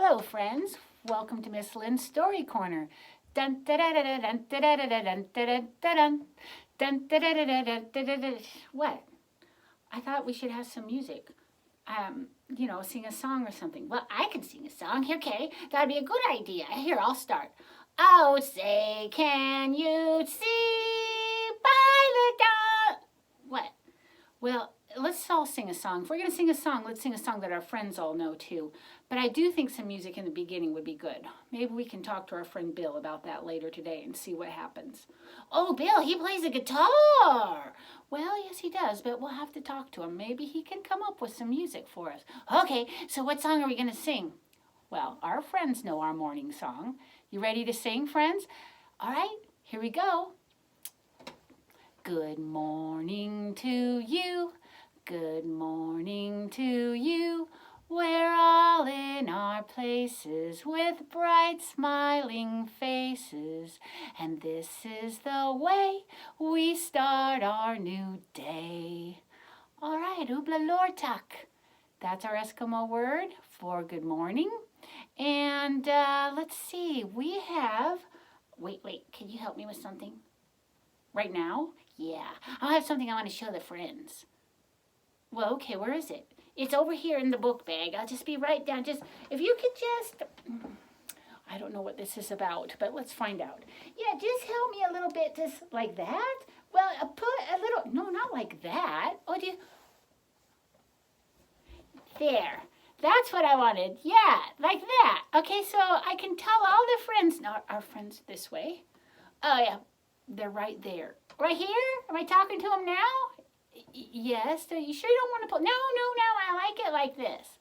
Hello, friends. Welcome to Miss Lynn's Story Corner. Dun da da da da dun da da da da dun da da da dun dun da da da da da da da. What? I thought we should have some music. Sing a song or something. Well, I can sing a song. Okay, that'd be a good idea. Here, I'll start. Oh, say, can you see by the dawn? What? Well, let's all sing a song. If we're going to sing a song, let's sing a song that our friends all know too. But I do think some music in the beginning would be good. Maybe we can talk to our friend Bill about that later today and see what happens. Oh, Bill, he plays a guitar. Well, yes, he does, but we'll have to talk to him. Maybe he can come up with some music for us. Okay, so what song are we going to sing? Well, our friends know our morning song. You ready to sing, friends? All right, here we go. Good morning to you. Good morning to you. We're all in our places with bright smiling faces. And this is the way we start our new day. All right, Ubla Lortak. That's our Eskimo word for good morning. And let's see, we have, wait, can you help me with something? Right now? Yeah, I'll have something I want to show the friends. Well, okay, where is it? It's over here in the book bag. I'll just be right down. If you could just, I don't know what this is about, but let's find out. Yeah, just help me a little bit, just like that. Well, put a little, no, not like that. Oh, there. That's what I wanted. Yeah, like that. Okay, so I can tell all the friends, no, our friends this way. Oh, yeah, they're right there. Right here? Am I talking to them now? Yes. Are you sure you don't want to pull? No, I like it like this.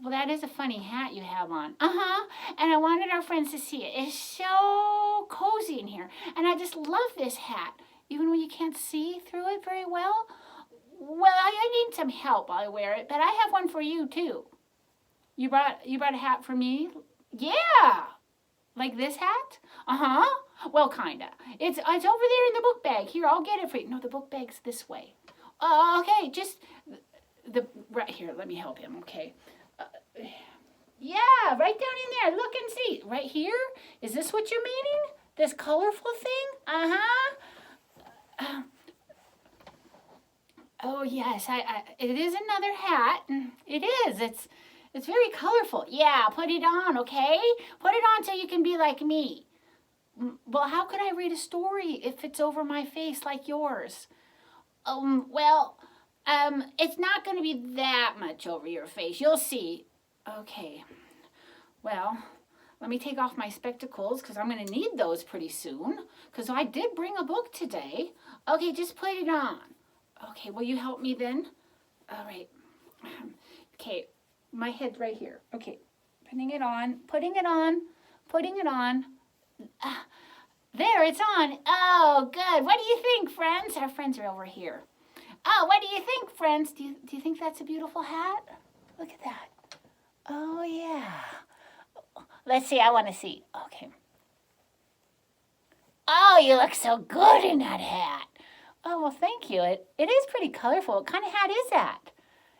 Well, that is a funny hat you have on. And I wanted our friends to see it. It's so cozy in here. And I just love this hat, even when you can't see through it very well. Well, I need some help while I wear it, but I have one for you, too. You brought a hat for me? Yeah. Like this hat? Well, kinda. It's over there in the book bag. Here, I'll get it for you. No, the book bag's this way. Okay, just right here. Let me help him. Okay. Yeah, right down in there. Look and see. Right here. Is this what you're meaning? This colorful thing? Oh yes, it is another hat. It is. It's very colorful. Yeah, put it on, okay? Put it on so you can be like me. Well, how could I read a story if it's over my face like yours? It's not going to be that much over your face. You'll see. Okay. Well, let me take off my spectacles because I'm going to need those pretty soon because I did bring a book today. Okay, just put it on. Okay, will you help me then? All right. Okay, my head's right here. Okay, putting it on. There, it's on. Oh, good. What do you think, friends? Our friends are over here. Oh, what do you think, friends? Do you think that's a beautiful hat? Look at that. Oh, yeah. Let's see. I want to see. Okay. Oh, you look so good in that hat. Oh, well, thank you. It is pretty colorful. What kind of hat is that?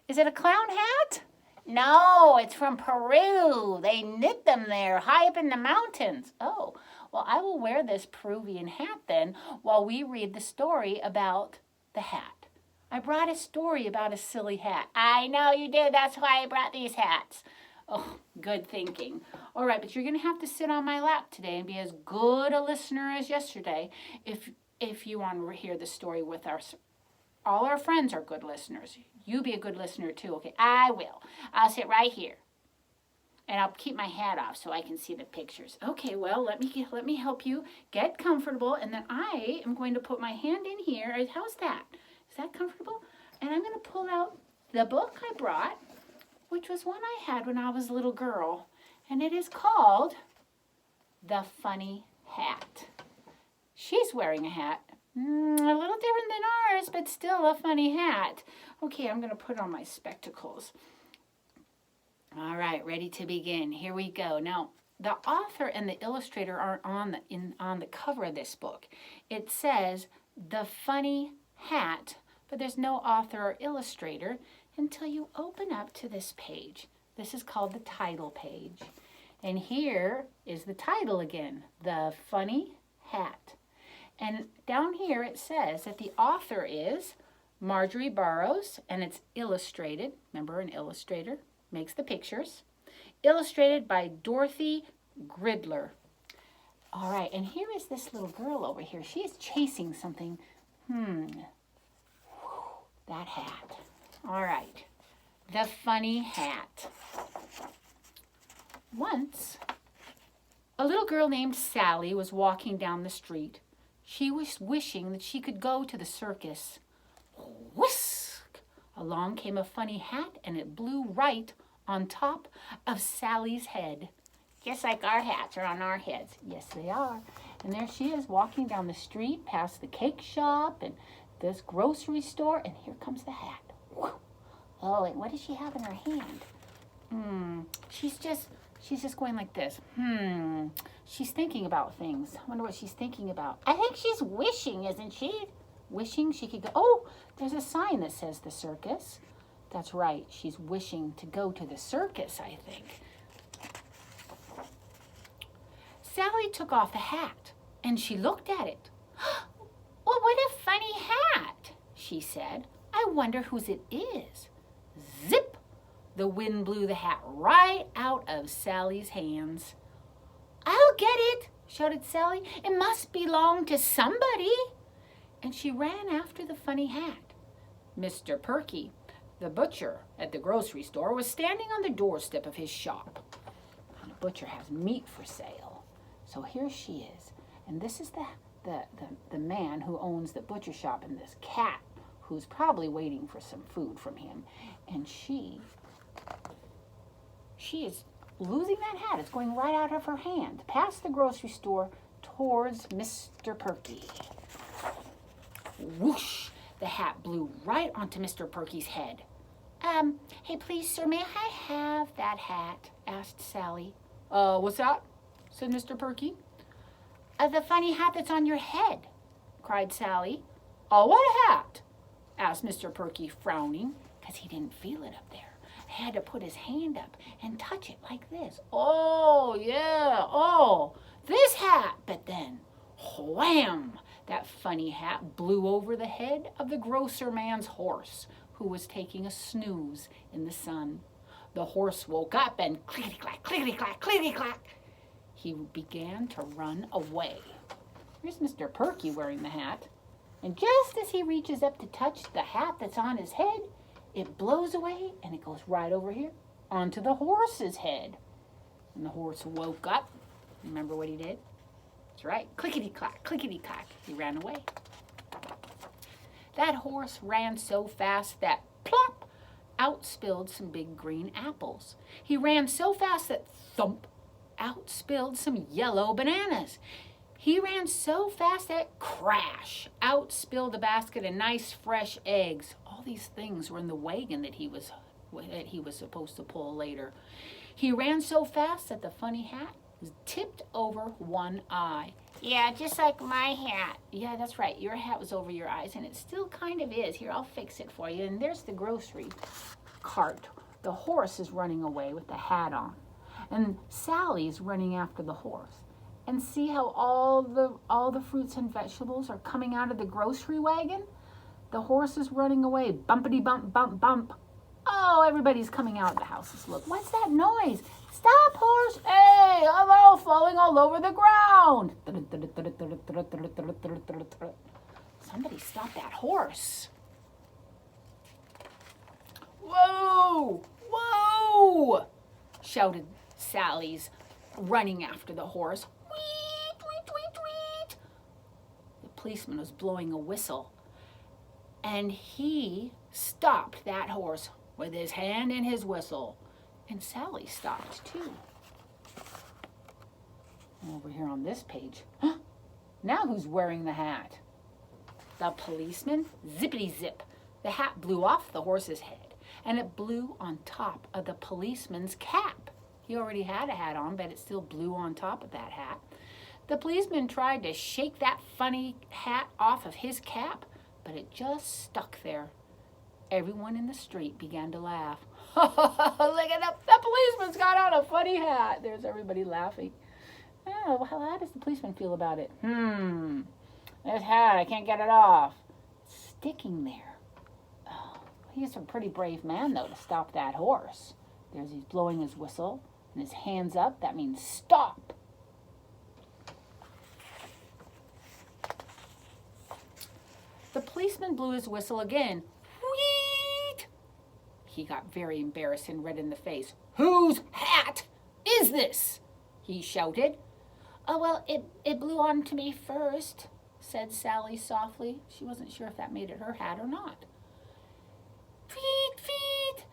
Is it a clown hat? No, it's from Peru. They knit them there high up in the mountains. Oh, well, I will wear this Peruvian hat then while we read the story about the hat. I brought a story about a silly hat. I know you did. That's why I brought these hats. Oh, good thinking. All right, but you're going to have to sit on my lap today and be as good a listener as yesterday if you want to hear the story with us. All our friends are good listeners. You be a good listener too, okay? I will. I'll sit right here. And I'll keep my hat off so I can see the pictures. Okay, well, let me help you get comfortable. And then I am going to put my hand in here. How's that? Is that comfortable? And I'm going to pull out the book I brought, which was one I had when I was a little girl. And it is called The Funny Hat. She's wearing a hat. A little different than ours, but still a funny hat. Okay, I'm going to put on my spectacles. All right, ready to begin. Here we go. Now, the author and the illustrator aren't on the cover of this book. It says The Funny Hat, but there's no author or illustrator until you open up to this page. This is called the title page. And here is the title again, The Funny Hat. And down here it says that the author is Marjorie Barrows, and it's illustrated. Remember, an illustrator makes the pictures. Illustrated by Dorothy Gridler. All right, and here is this little girl over here. She is chasing something. That hat. All right, the funny hat. Once, a little girl named Sally was walking down the street. She was wishing that she could go to the circus. Whisk! Along came a funny hat, and it blew right on top of Sally's head. Just like our hats are on our heads. Yes, they are. And there she is walking down the street past the cake shop and this grocery store, and here comes the hat. Whew. Oh, and what does she have in her hand? She's just going like this. She's thinking about things. I wonder what she's thinking about. I think she's wishing, isn't she? Wishing she could go. Oh, there's a sign that says the circus. That's right. She's wishing to go to the circus, I think. Sally took off the hat, and she looked at it. Well, what a funny hat, she said. I wonder whose it is. Zip! The wind blew the hat right out of Sally's hands. I'll get it, shouted Sally. It must belong to somebody. And she ran after the funny hat. Mr. Perky, the butcher at the grocery store, was standing on the doorstep of his shop. And the butcher has meat for sale. So here she is. And this is the man who owns the butcher shop, and this cat who's probably waiting for some food from him. And she is losing that hat. It's going right out of her hand, past the grocery store, towards Mr. Perky. Whoosh! The hat blew right onto Mr. Perky's head. Hey, please, sir, may I have that hat? Asked Sally. What's that? Said Mr. Perky. The funny hat that's on your head, cried Sally. Oh, what hat? Asked Mr. Perky, frowning, because he didn't feel it up there. He had to put his hand up and touch it like this. Oh, yeah, oh, this hat. But then, wham! That funny hat blew over the head of the grocer man's horse, who was taking a snooze in the sun. The horse woke up and clickety-clack, clickety-clack, clickety-clack. He began to run away. Here's Mr. Perky wearing the hat. And just as he reaches up to touch the hat that's on his head, it blows away and it goes right over here onto the horse's head. And the horse woke up. Remember what he did? That's right. Clickety-clack, clickety-clack. He ran away. That horse ran so fast that plop, out spilled some big green apples. He ran so fast that thump, out spilled some yellow bananas. He ran so fast that crash, out spilled a basket of nice fresh eggs. All these things were in the wagon that he was supposed to pull later. He ran so fast that the funny hat was tipped over one eye. Yeah, just like my hat. Yeah, that's right. Your hat was over your eyes, and it still kind of is. Here, I'll fix it for you. And there's the grocery cart. The horse is running away with the hat on. And Sally's running after the horse. And see how all the fruits and vegetables are coming out of the grocery wagon? The horse is running away. Bumpity bump, bump, bump. Oh, everybody's coming out of the houses. Look, what's that noise? Stop, horse. Hey, I'm all falling all over the ground. Somebody stop that horse. Whoa, whoa, shouted Sally's running after the horse. Tweet, tweet, tweet, tweet. The policeman was blowing a whistle, and he stopped that horse with his hand in his whistle. And Sally stopped too. Over here on this page, now who's wearing the hat? The policeman. Zippity zip. The hat blew off the horse's head, and it blew on top of the policeman's cap. He already had a hat on, but it still blew on top of that hat. The policeman tried to shake that funny hat off of his cap, but it just stuck there. Everyone in the street began to laugh. Look at the policeman's got on a funny hat. There's everybody laughing. Oh, how does the policeman feel about it? This hat, I can't get it off. It's sticking there. Oh, he's a pretty brave man, though, to stop that horse. He's blowing his whistle, and his hands up. That means stop. The policeman blew his whistle again. Wheat! He got very embarrassed and red in the face. Whose hat is this? He shouted. Oh, well, it blew onto me first, said Sally softly. She wasn't sure if that made it her hat or not. Feet, feet!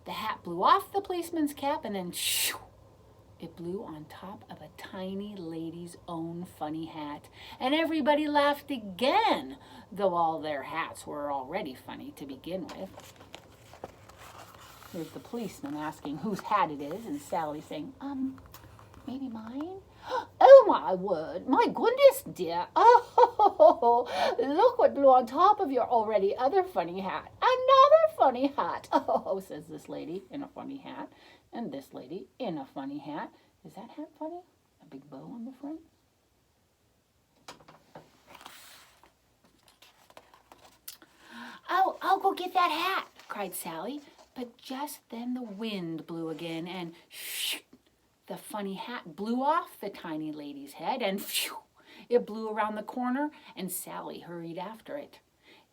The hat blew off the policeman's cap and then shoo! It blew on top of a tiny lady's own funny hat. And everybody laughed again, though all their hats were already funny to begin with. Here's the policeman asking whose hat it is, and Sally saying, maybe mine? Oh, my word. My goodness, dear. Oh, look what blew on top of your already other funny hat. Another funny hat. Oh, says this lady in a funny hat, and this lady in a funny hat. Is that hat funny? A big bow on the front? Oh, I'll go get that hat, cried Sally. But just then the wind blew again, and shoo! The funny hat blew off the tiny lady's head, and phew, it blew around the corner, and Sally hurried after it.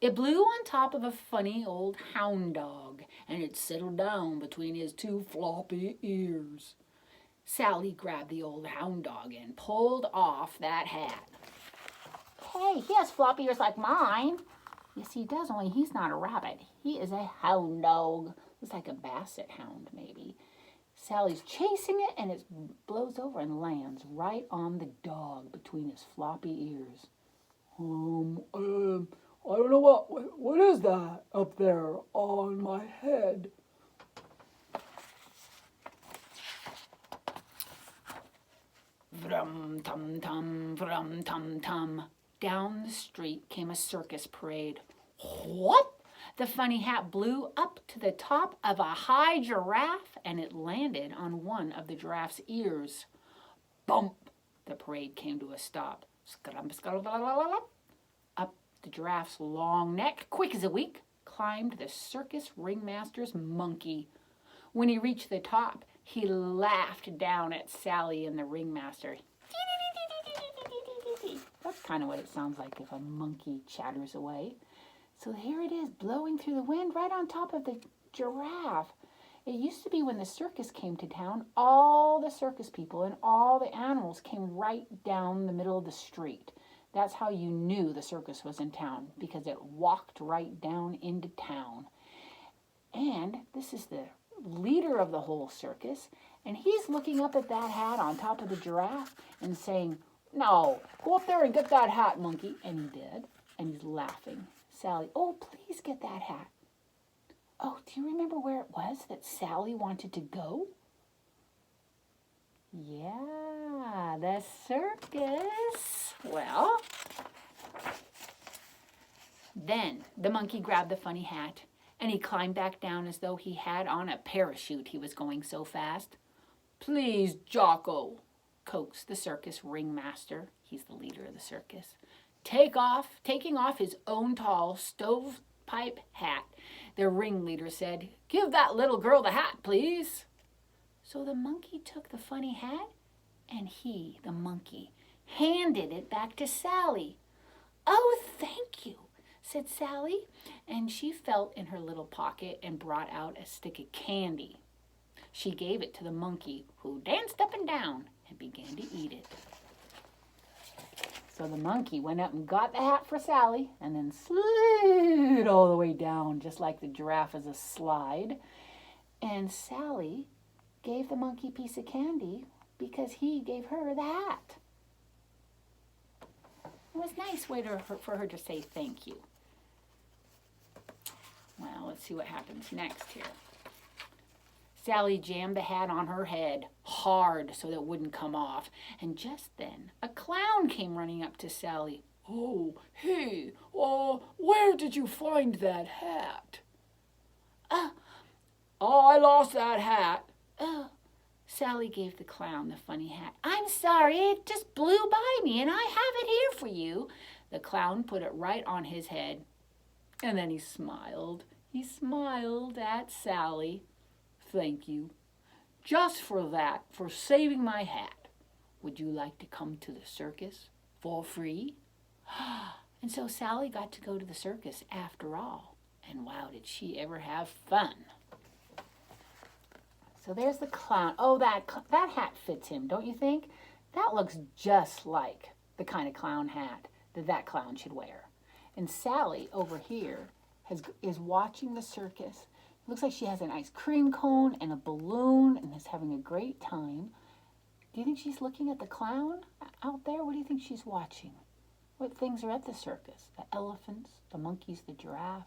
It blew on top of a funny old hound dog, and it settled down between his two floppy ears. Sally grabbed the old hound dog and pulled off that hat. Hey, he has floppy ears like mine. Yes, he does, only he's not a rabbit. He is a hound dog. Looks like a basset hound, maybe. Sally's chasing it, and it blows over and lands right on the dog between his floppy ears. I don't know what is that up there on my head? Vrum tum tum, vrum tum tum. Down the street came a circus parade. What? The funny hat blew up to the top of a high giraffe, and it landed on one of the giraffe's ears. Bump! The parade came to a stop. Up the giraffe's long neck, quick as a wink, climbed the circus ringmaster's monkey. When he reached the top, he laughed down at Sally and the ringmaster. That's kind of what it sounds like if a monkey chatters away. So here it is, blowing through the wind right on top of the giraffe. It used to be when the circus came to town, all the circus people and all the animals came right down the middle of the street. That's how you knew the circus was in town, because it walked right down into town. And this is the leader of the whole circus, and he's looking up at that hat on top of the giraffe and saying, "No, go up there and get that hat, monkey." And he did, and he's laughing. Sally, "Oh, please get that hat." Oh, do you remember where it was that Sally wanted to go? Yeah, the circus. Well, then the monkey grabbed the funny hat, and he climbed back down as though he had on a parachute, he was going so fast. "Please, Jocko," coaxed the circus ringmaster. He's the leader of the circus. Taking off his own tall stovepipe hat, the ringleader said, "Give that little girl the hat, please." So the monkey took the funny hat, and he, the monkey, handed it back to Sally. "Oh, thank you," said Sally, and she felt in her little pocket and brought out a stick of candy. She gave it to the monkey, who danced up and down and began to eat it. So the monkey went up and got the hat for Sally, and then slid all the way down, just like the giraffe is a slide. And Sally gave the monkey a piece of candy because he gave her the hat. It was a nice way for her to say thank you. Well, let's see what happens next here. Sally jammed the hat on her head hard so that it wouldn't come off. And just then, a clown came running up to Sally. "Oh, hey, where did you find that hat?" Oh, I lost that hat. Oh, Sally gave the clown the funny hat. I'm sorry, it just blew by me and I have it here for you. The clown put it right on his head. And then he smiled. He smiled at Sally. Thank you. Just for that, for saving my hat. Would you like to come to the circus for free? And so Sally got to go to the circus after all. And wow, did she ever have fun. So there's the clown. Oh, that hat fits him, don't you think? That looks just like the kind of clown hat that clown should wear. And Sally over here is watching the circus. It looks like she has an ice cream cone and a balloon and is having a great time. Do you think she's looking at the clown out there? What do you think she's watching? What things are at the circus? The elephants, the monkeys, the giraffe,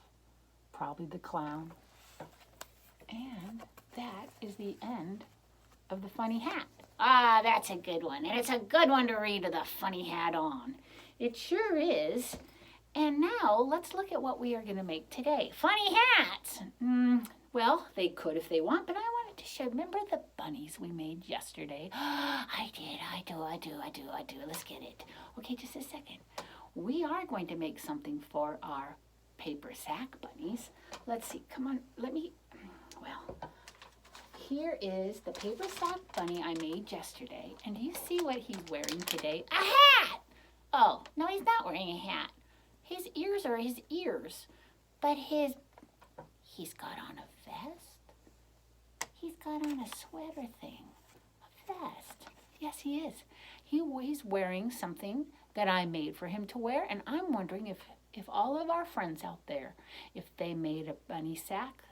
probably the clown. And that is the end of the funny hat. Ah, that's a good one. And it's a good one to read with a funny hat on. It sure is. And now let's look at what we are going to make today. Funny hats. Well, they could if they want, but I wanted to show. Remember the bunnies we made yesterday? I did. I do. Let's get it. Okay, just a second. We are going to make something for our paper sack bunnies. Let's see. Come on. Well, here is the paper sack bunny I made yesterday. And do you see what he's wearing today? A hat! Oh, no, he's not wearing a hat. His ears are his ears. But he's got on a vest. He's got on a sweater thing. A vest. Yes, he is. He's wearing something that I made for him to wear. And I'm wondering if all of our friends out there, if they made a bunny sack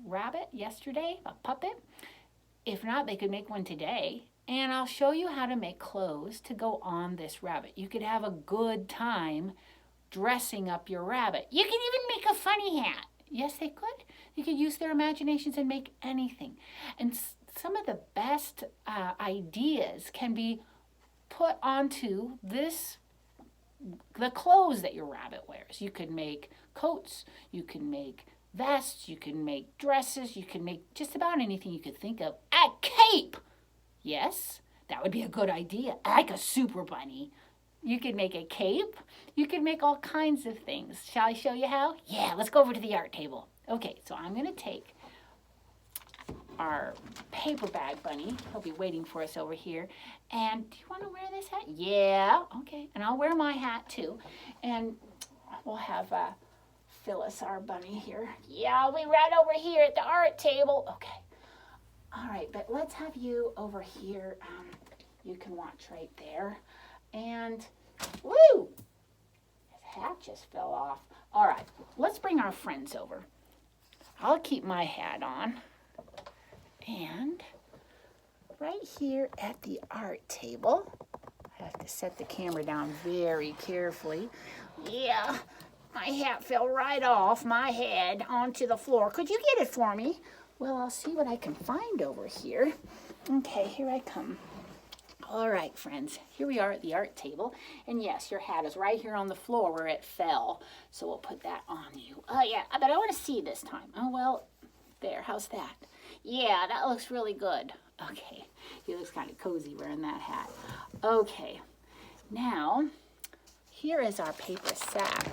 rabbit yesterday, a puppet. If not, they could make one today. And I'll show you how to make clothes to go on this rabbit. You could have a good time dressing up your rabbit. You can even make a funny hat. Yes, they could. You could use their imaginations and make anything. And some of the best ideas can be put onto the clothes that your rabbit wears. You could make coats. You can make vests, you can make dresses, you can make just about anything you could think of. A cape! Yes, that would be a good idea. Like a super bunny. You could make a cape. You could make all kinds of things. Shall I show you how? Yeah, let's go over to the art table. Okay, so I'm going to take our paper bag bunny. He'll be waiting for us over here. And do you want to wear this hat? Yeah, okay. And I'll wear my hat too. And we'll have Phyllis, our bunny here. Yeah, I'll be right over here at the art table. Okay. All right, but let's have you over here. You can watch right there. And, woo! His hat just fell off. All right, let's bring our friends over. I'll keep my hat on. And right here at the art table, I have to set the camera down very carefully. Yeah. My hat fell right off my head onto the floor. Could you get it for me? Well, I'll see what I can find over here. Okay, here I come. All right, friends. Here we are at the art table. And yes, your hat is right here on the floor where it fell. So we'll put that on you. Oh, yeah, but I want to see this time. Oh, well, there. How's that? Yeah, that looks really good. Okay, he looks kind of cozy wearing that hat. Okay, now, here is our paper sack.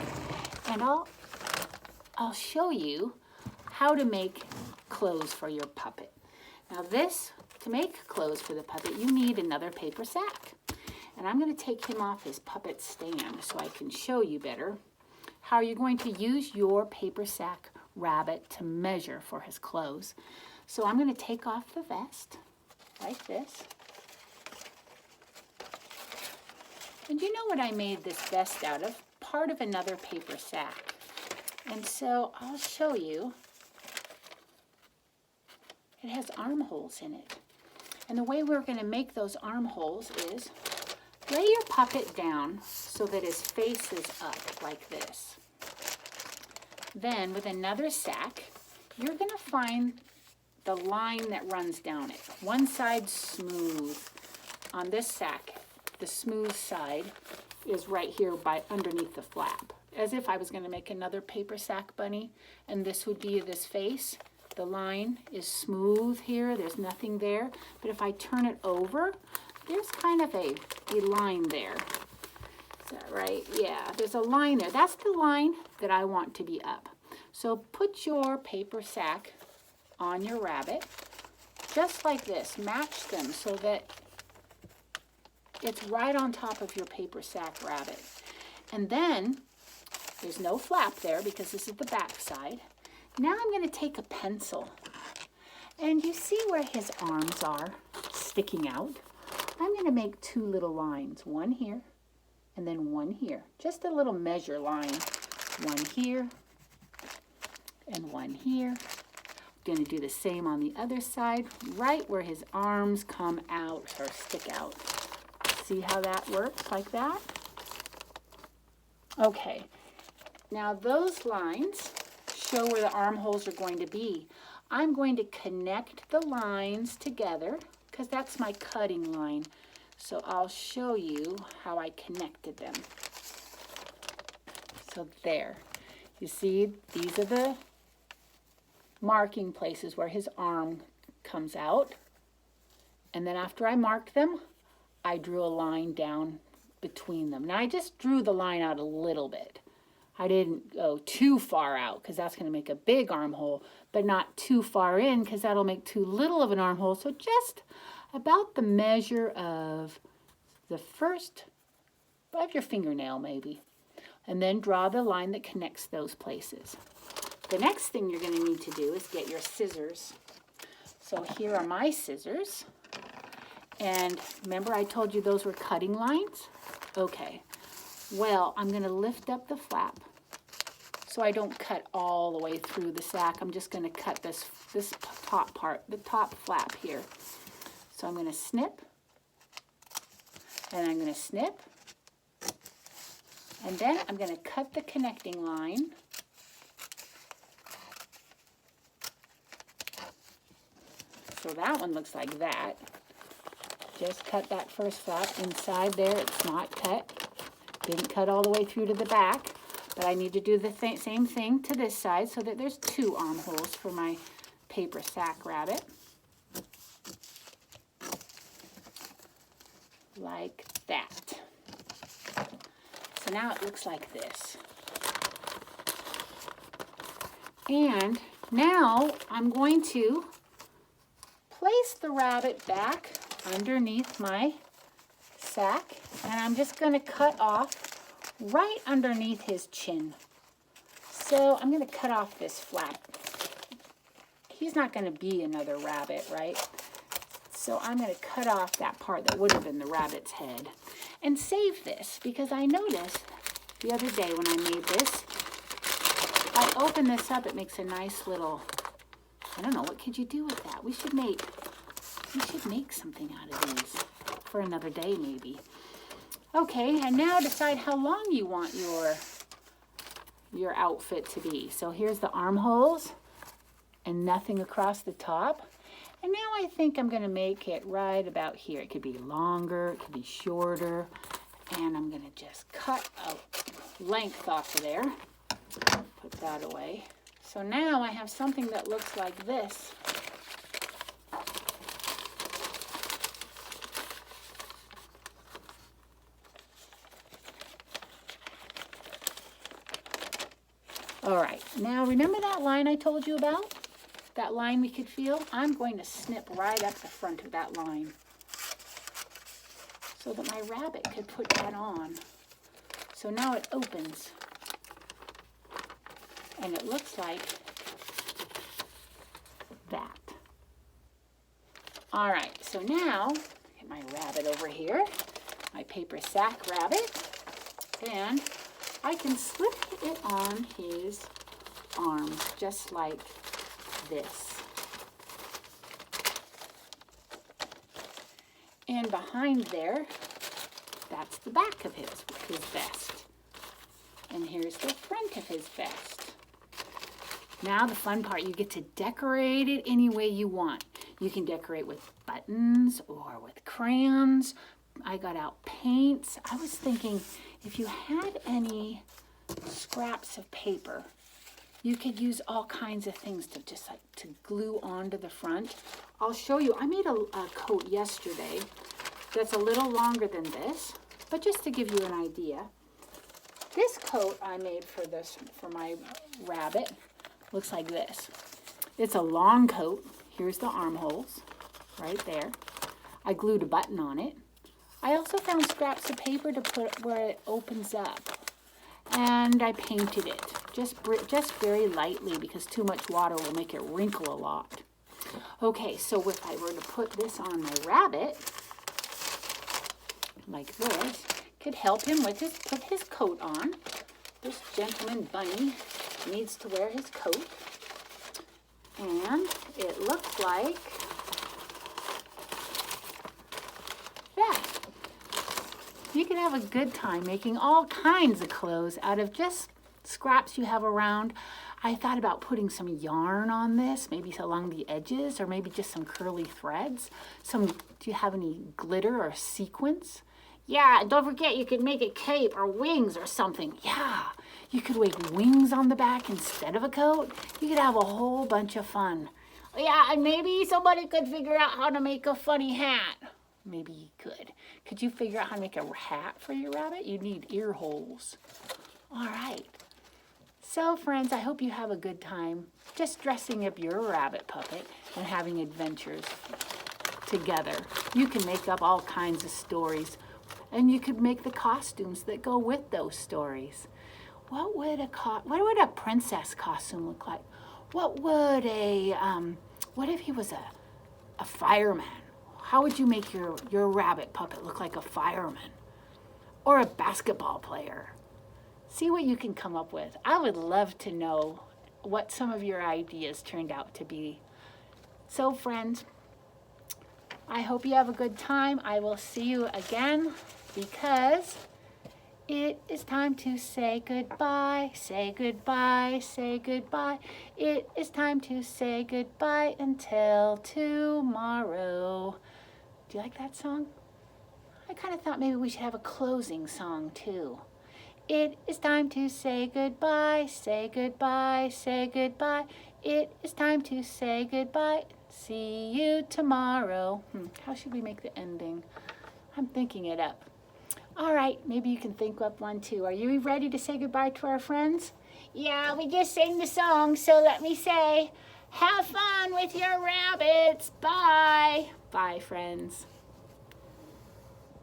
And I'll show you how to make clothes for your puppet. Now to make clothes for the puppet, you need another paper sack. And I'm going to take him off his puppet stand so I can show you better how you're going to use your paper sack rabbit to measure for his clothes. So I'm going to take off the vest like this. And you know what I made this vest out of? Part of another paper sack. And so I'll show you. It has armholes in it. And the way we're going to make those armholes is lay your puppet down so that his face is up like this. Then with another sack, you're going to find the line that runs down it. One side smooth. On this sack, the smooth side is right here by underneath the flap. As if I was going to make another paper sack bunny, and this would be this face. The line is smooth here, there's nothing there. But if I turn it over, there's kind of a line there. Is that right? Yeah, there's a line there. That's the line that I want to be up. So put your paper sack on your rabbit, just like this. Match them so that it's right on top of your paper sack rabbit. And then, there's no flap there because this is the back side. Now I'm going to take a pencil. And you see where his arms are sticking out? I'm going to make two little lines. One here and then one here. Just a little measure line. One here and one here. I'm going to do the same on the other side, right where his arms come out or stick out. See how that works like that? Okay, now those lines show where the armholes are going to be. I'm going to connect the lines together because that's my cutting line. So I'll show you how I connected them. So there, you see these are the marking places where his arm comes out. And then after I marked them, I drew a line down between them. Now I just drew the line out a little bit. I didn't go too far out because that's going to make a big armhole, but not too far in because that'll make too little of an armhole. So just about the measure of the first of your fingernail maybe. And then draw the line that connects those places. The next thing you're going to need to do is get your scissors. So here are my scissors. And remember I told you those were cutting lines? Okay. Well, I'm going to lift up the flap so I don't cut all the way through the sack. I'm just going to cut this top part, the top flap here. So I'm going to snip, and I'm going to snip, and then I'm going to cut the connecting line. So that one looks like that. Just cut that first flap inside there. It's not cut. Didn't cut all the way through to the back. But I need to do the same thing to this side so that there's two armholes for my paper sack rabbit. Like that. So now it looks like this. And now I'm going to place the rabbit back underneath my sack, and I'm just going to cut off right underneath his chin. So I'm going to cut off this flap. He's not going to be another rabbit, right? So I'm going to cut off that part that would have been the rabbit's head and save this, because I noticed the other day when I made this, if I open this up, it makes a nice little, I don't know, what could you do with that? We should make something out of these for another day maybe. Okay, and now decide how long you want your outfit to be. So here's the armholes and nothing across the top. And now I think I'm going to make it right about here. It could be longer, it could be shorter. And I'm going to just cut a length off of there. Put that away. So now I have something that looks like this. All right, now remember that line I told you about? That line we could feel? I'm going to snip right up the front of that line so that my rabbit could put that on. So now it opens and it looks like that. All right, so now get my rabbit over here, my paper sack rabbit, and I can slip it on his arm just like this. And behind there, that's the back of his vest. And here's the front of his vest. Now the fun part, you get to decorate it any way you want. You can decorate with buttons or with crayons. I got out paints. I was thinking if you had any scraps of paper, You could use all kinds of things to just like to glue onto the front. I'll show you. I made a coat yesterday that's a little longer than this, but just to give you an idea. This coat I made for my rabbit looks like this. It's a long coat. Here's the armholes right there. I glued a button on it. I also found scraps of paper to put where it opens up. And I painted it just very lightly because too much water will make it wrinkle a lot. Okay, so if I were to put this on my rabbit, like this, could help him with put his coat on. This gentleman bunny needs to wear his coat. And it looks like that. You can have a good time making all kinds of clothes out of just scraps you have around. I thought about putting some yarn on this, maybe along the edges, or maybe just some curly threads. Do you have any glitter or sequins? Yeah, don't forget you could make a cape or wings or something. Yeah, you could make wings on the back instead of a coat. You could have a whole bunch of fun. Yeah, and maybe somebody could figure out how to make a funny hat. Maybe you could. Could you figure out how to make a hat for your rabbit? You need ear holes. All right. So, friends, I hope you have a good time just dressing up your rabbit puppet and having adventures together. You can make up all kinds of stories. And you could make the costumes that go with those stories. What would a princess costume look like? What if he was a fireman? How would you make your rabbit puppet look like a fireman? Or a basketball player? See what you can come up with. I would love to know what some of your ideas turned out to be. So, friends, I hope you have a good time. I will see you again because it is time to say goodbye, say goodbye, say goodbye. It is time to say goodbye until tomorrow. Do you like that song? I kind of thought maybe we should have a closing song too. It is time to say goodbye, say goodbye, say goodbye. It is time to say goodbye. See you tomorrow. How should we make the ending? I'm thinking it up. All right, maybe you can think up one too. Are you ready to say goodbye to our friends? Yeah, we just sang the song, so let me say, have fun with your rabbits. Bye. Bye, friends.